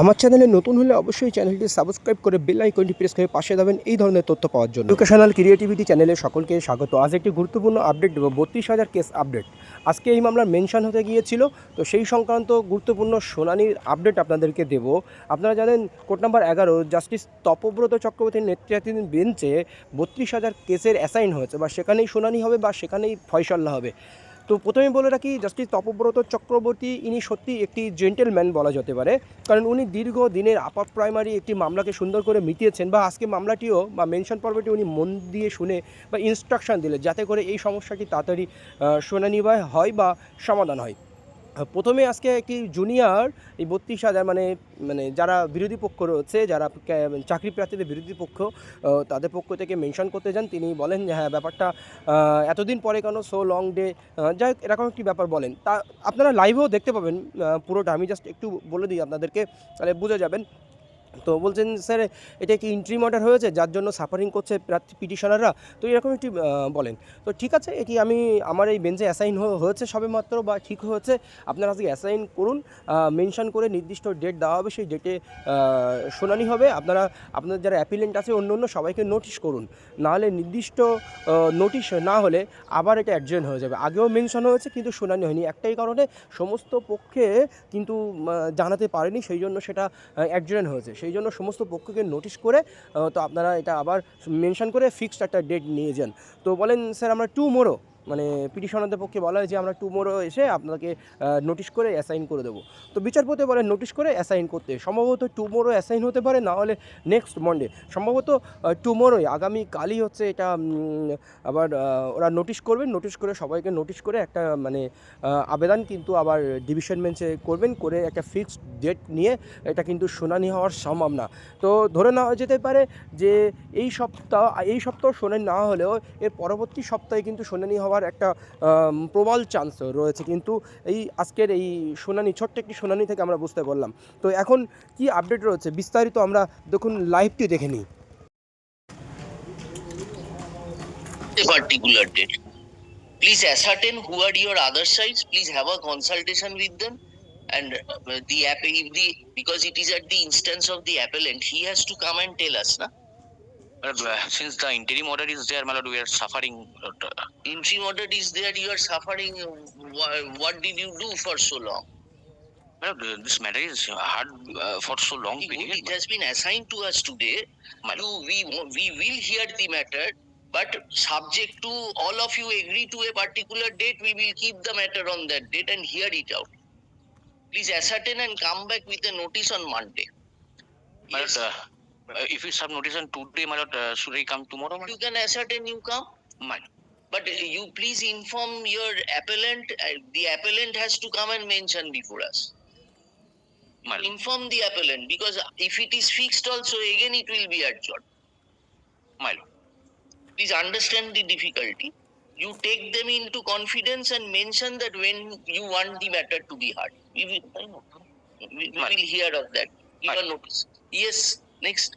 আমার চ্যানেলে নতুন হলে অবশ্যই চ্যানেলটি সাবস্ক্রাইব করে বেল আইকনটি প্রেস করে পাশে দেবেন এই ধরনের তথ্য পাওয়ার জন্য। এডুকেশনাল ক্রিয়েটিভিটি চ্যানেলে সকলকে স্বাগত। আজ একটি গুরুত্বপূর্ণ আপডেট দেবো, 32,000 কেস আপডেট। আজকে এই মামলার মেনশন হতে গিয়েছিল, তো সেই সংক্রান্ত গুরুত্বপূর্ণ শুনানির আপডেট আপনাদেরকে দেব। আপনারা জানেন কোর্ট নাম্বার 11 জাস্টিস তপব্রত চক্রবর্তীর নেতৃত্বাধীন বেঞ্চে 32,000 কেসের অ্যাসাইন হয়েছে, বা সেখানেই শুনানি হবে বা সেখানেই ফয়সালা হবে। তো প্রথমে বলে রাখি, জাস্টিস তপব্রত চক্রবর্তী ইনি সত্যি একটি জেন্টেলম্যান বলা যেতে পারে, কারণ উনি দীর্ঘ দিনের আপার প্রাইমারি একটি মামলাকে সুন্দর করে মিটিয়েছেন, বা আজকে মামলাটিও বা মেনশন পর্বটি উনি মন দিয়ে শুনে বা ইনস্ট্রাকশন দিলেন যাতে করে এই সমস্যাটি তাড়াতাড়ি শুনানি হয় বা সমাধান হয়। প্রথমে আজকে একটি জুনিয়র এই 32,000 মানে মানে যারা বিরোধী পক্ষ রয়েছে, যারা চাকরি প্রার্থীদের বিরোধী পক্ষ, তাদের পক্ষ থেকে মেনশন করতে যান। তিনি বলেন যে হ্যাঁ, ব্যাপারটা এতদিন পরে কেন, সো লং ডে, যাই হোক এরকম একটি ব্যাপার বলেন। তা আপনারা লাইভেও দেখতে পাবেন পুরোটা, আমি জাস্ট একটু বলে দিই আপনাদেরকে, তাহলে বুঝে যাবেন। তো বলছেন স্যার, এটা কি ইন্ট্রিম অর্ডার হয়েছে যার জন্য সাফারিং করছে পিটিশনাররা, তো এরকম একটি বলেন। তো ঠিক আছে, এটি আমি আমার এই বেঞ্চে অ্যাসাইন হয়েছে সবে মাত্র, বা ঠিক হয়েছে। আপনারা আজকে অ্যাসাইন করুন, মেনশন করে নির্দিষ্ট ডেট দেওয়া হবে, সেই ডেটে শুনানি হবে। আপনাদের যারা অ্যাপিলেন্ট আছে অন্য সবাইকে নোটিশ করুন, নাহলে নির্দিষ্ট নোটিশ না হলে আবার এটা অ্যাডজেন্ট হয়ে যাবে। আগেও মেনশন হয়েছে কিন্তু শুনানি হয়নি, একটাই কারণে সমস্ত পক্ষে কিন্তু জানাতে পারেনি, সেই জন্য সেটা অ্যাডজেন্ট হয়েছে। সেই জন্য সমস্ত পক্ষকে নোটিশ করে তো আপনারা এটা আবার মেনশন করে ফিক্সড একটা ডেট নিয়ে যান। তো বলেন স্যার, আমরা টুমোরো, মানে পিটিশনারদের পক্ষে বলা হয় যে আমরা টুমোরো এসে আপনাকে নোটিশ করে অ্যাসাইন করে দেবো। তো বিচারপতি বলেন নোটিশ করে অ্যাসাইন করতে, সম্ভবত টুমোরো অ্যাসাইন হতে পারে, না হলে নেক্সট মন্ডে, সম্ভবত টুমোরোই, আগামীকালই হচ্ছে এটা। আবার ওরা নোটিশ করবেন, নোটিশ করে সবাইকে নোটিশ করে একটা মানে আবেদন কিন্তু আবার ডিভিশন বেঞ্চে করবেন, করে একটা ফিক্সড ডেট নিয়ে এটা কিন্তু শুনানি হওয়ার সম্ভাবনা। তো ধরে নেওয়া যেতে পারে যে এই সপ্তাহ শুনানি না হলেও এর পরবর্তী সপ্তাহে কিন্তু শুনানি হওয়ার একটা প্রবল চান্স রয়েছে। কিন্তু এই আজকের এই শুনানি, ছোট্ট একটি শুনানি থেকে আমরা বুঝতে পারলাম। তো এখন কি আপডেট রয়েছে বিস্তারিত আমরা দেখুন, লাইভটি দেখে নিই। Particular date. Please ascertain who are your other sides. Please have a consultation with them, and because it is at the instance of the appellant, he has to come and tell us, na. Since the interim order is there, my lord, we are suffering. Interim order is there, you are suffering. What did you do for so long? My lord, this matter is hard for so long period. It has been assigned to us today. We will hear the matter, but subject to all of you agree to a particular date, we will keep the matter on that date and hear it out. Please ascertain and come back with a notice on Monday. My lord, if you have notice on today, my lord, should I come tomorrow? You can ascertain, you come. My lord. But you please inform your appellant. The appellant has to come and mention before us. My lord. Inform the appellant, because if it is fixed also, again it will be adjourned. My lord. Please understand the difficulty. You take them into confidence and mention that when you want the matter to be heard. We will hear of that. Give a notice. Yes, next.